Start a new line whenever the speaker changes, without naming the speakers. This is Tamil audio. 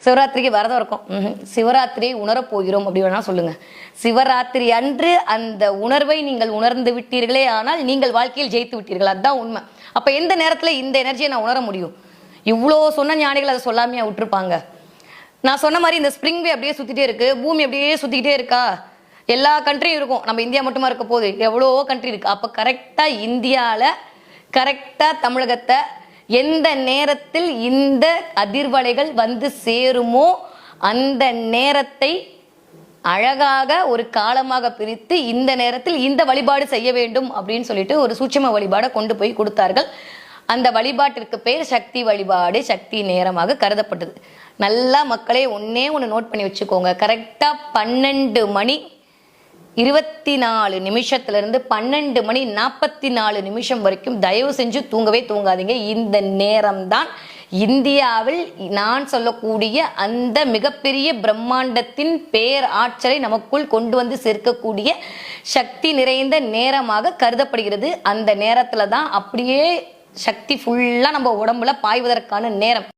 சிவராத்திரிக்கு விரதம் இருக்கும். சிவராத்திரியை உணரப் போகிறோம் அப்படி வேணா சொல்லுங்க. சிவராத்திரி அன்று அந்த உணர்வை நீங்கள் உணர்ந்து விட்டீர்களே ஆனால் நீங்கள் வாழ்க்கையில் ஜெயித்து விட்டீர்கள். அதுதான் உண்மை. அப்ப எந்த நேரத்துல இந்த எனர்ஜியை நான் உணர முடியும்? இவ்வளோ சொன்ன ஞானிகள் அதை சொல்லாமையா விட்டுருப்பாங்க? நான் சொன்ன மாதிரி இந்த ஸ்ப்ரிங் வே அப்படியே சுத்திட்டே இருக்கு, பூமி அப்படியே சுத்திக்கிட்டே இருக்கா, எல்லா கண்ட்ரியும் இருக்கும், நம்ம இந்தியா மட்டுமா இருக்க போகுது, எவ்வளோ கண்ட்ரி இருக்கு. அப்ப கரெக்டா இந்தியால கரெக்டா தமிழகத்தை எந்த நேரத்தில் இந்த அதிர்வலைகள் வந்து சேருமோ அந்த நேரத்தை அழகாக ஒரு காலமாக பிரித்து இந்த நேரத்தில் இந்த வழிபாடு செய்ய வேண்டும் அப்படின்னு சொல்லிட்டு ஒரு சூட்சும வழிபாடை கொண்டு போய் கொடுத்தார்கள். அந்த வழிபாட்டிற்கு பேர் சக்தி வழிபாடு, சக்தி நேரமாக கருதப்பட்டது. நல்லா மக்களே ஒன்று நோட் பண்ணி வச்சுக்கோங்க. கரெக்டா 12 மணி 24 நிமிஷத்திலிருந்து 12 மணி 44 நிமிஷம் வரைக்கும் தயவு செஞ்சு தூங்கவே தூங்காதீங்க. இந்த நேரம்தான் இந்தியாவில் நான் சொல்லக்கூடிய அந்த மிகப்பெரிய பிரம்மாண்டத்தின் பேர் ஆற்றலை நமக்குள் கொண்டு வந்து சேர்க்கக்கூடிய சக்தி நிறைந்த நேரமாக கருதப்படுகிறது. அந்த நேரத்துல தான் அப்படியே சக்தி ஃபுல்லா நம்ம உடம்புல பாய்வதற்கான நேரம்.